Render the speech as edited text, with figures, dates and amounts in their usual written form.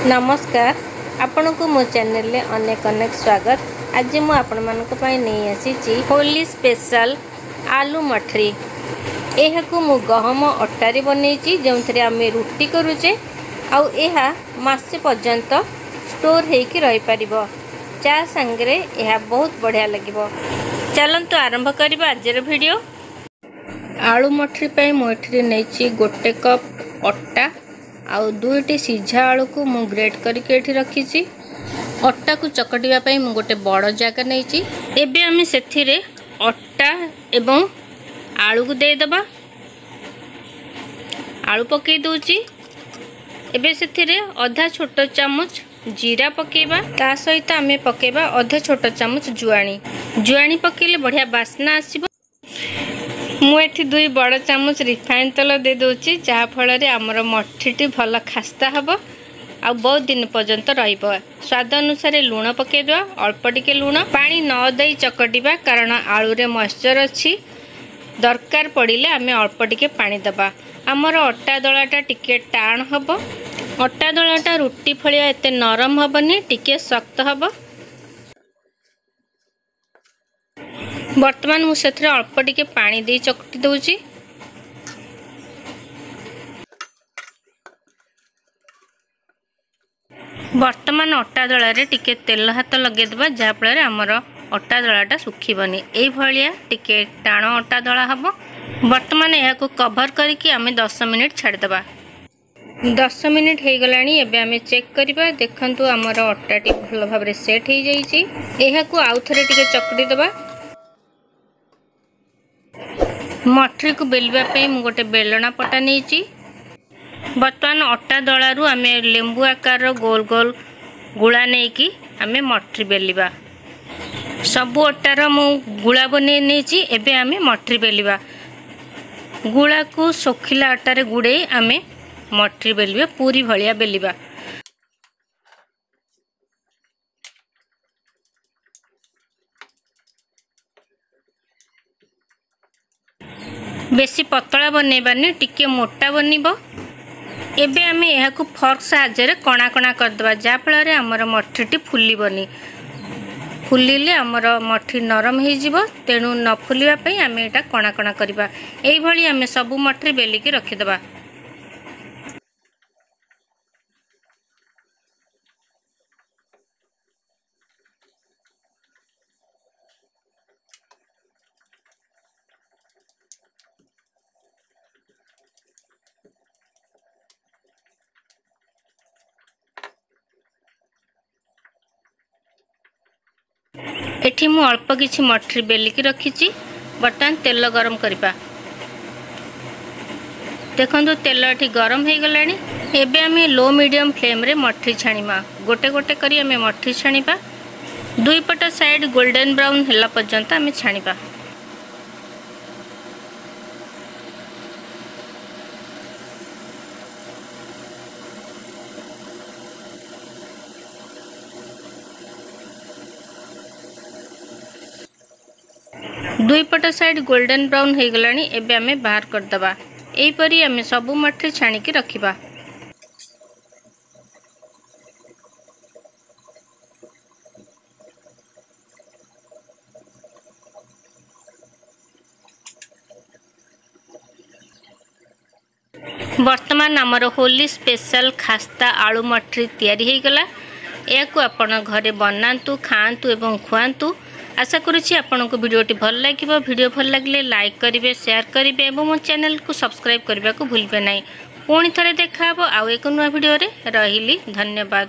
नमस्कार आपण को मो चैनल ले अनेक अनेक स्वागत। आज मु आपण मानक पई नहीं आसी होली स्पेशल आलू मठरी। यह को मु गहम अटारी बनई जो आम रुटी करुचे आउ एहा मासे पर्यंत स्टोर होकर रही पारिबो। चा संगरे यह बहुत बढ़िया लगिबो। चलंतु आरंभ करबा आजर वीडियो। आलू मठरी पई मु एठी नैची गोटे कप अट्टा आउ दुईटी सीझा आलू को मु ग्रेट करके एठी रखीची। अट्टा को चकटिया पई मु गोटे बड़ जगह नैची। एबे आमी सेथिरे अट्टा एवं आलू को दे दबा। आलू पकई दूची। एबे सेथिरे आधा छोट चामच जीरा पकेबा। ता सहित आमे पकेबा आधा छोट चामच जुआणी। जुआणी पकेले बढ़िया बास्ना आसीबो। मुझे 2 बड़ चामच रिफाइन तेल दे दूची जहाँ फल आमर मठरी भल खास्ता हम आ बहुत दिन पर्यंत रहिबो। स्वाद अनुसार लुण पकेदवा, अल्प टिके लुण। पानी न दई चकटिबा कारण आलू रे मॉइस्चर अच्छी। दरकार पड़िले आमे अल्प टिके पानी दबा। आमर अट्टा दलाटा टिके टाण हम। अट्टा दलाटा रुटी फलिया एते नरम हबनी, टिके शक्त हब। वर्तमान मुझे अल्प टिके पानी दे चकटी दूची। वर्तमान अट्टा दलारे टिके तेल हाथ लगे देबा जहाँ फल आमर अट्टा दलाटा सुखीबनी। एई भलिया टिके टाण अट्टा दला हम। वर्तमान यह को कवर करके आमे 10 मिनिट छाड़ देबा। 10 मिनिट हो गलानी। एबे आमे चेक करबा। देखंतु आमर अट्टाटी भल भाव रे सेट हो जाईची। एहा को आउ थरे टिके चकटी देबा। मठरी को बेलवा पे मु गोटे बेलना पटा नहीं। बर्तमान अट्टा दलारू आमे लेंबू आकार गोल गोल गुड़ा नहीं कि आमे मठरी बेलिबा। सबु अट्टार मु गुड़ा बने नहीं। एबे आमे मठरी बेलिबा। गुड़ा को सोखिला अट्टारे गुड़े आमे मठरी बेलिबा। पूरी भलिया बेलिबा। बेसी पतला बनैबानी, टिके मोटा बनइबो। एबे आमे यहा को फॉर्क साहाय्य कणा कणा करदबा जहाँ फल आमर मठरी फुलिबनी। फुलिले आमर मठरी नरम हो जिवो। तेणु न फुलिबा पई आमे एटा कणा कणा करबा। एई भली आमे सबु मठरी बेलिकी रखिदबा। एठी मु अल्प किछि मठरी बेलिकी रखीची। बर्तमान तेल गरम करबा। देखंतु तेल एठी गरम हो गलानी। एबे आमे लो मीडियम फ्लेम रे मठरी छाणीमा। गोटे गोटे करी आमे मठरी छाणीबा। दुई पट साइड गोल्डन ब्राउन होला पर्यंत आमे छाणीबा। दुई पट साइड गोल्डन ब्राउन हो गलानी। एबे आमे बाहर कर दबा। एई परी आमे सबु मठरी छाणी के रखिबा। वर्तमान आमर होली स्पेशल खास्ता आलू मठरी तैयारी हो गला। या को आपण घरे बनातु, खातु एवं खुआतु। आशा करुच्ची आपन को वीडियोटी भल लगे। वीडियो भल लगे लाइक करेंगे, शेयर करेंगे और मो चैनल को सब्सक्राइब करने को भूलबे नहीं। पुणी थरे देखा आउ एक नुआ वीडियो रे। रहिली, धन्यवाद।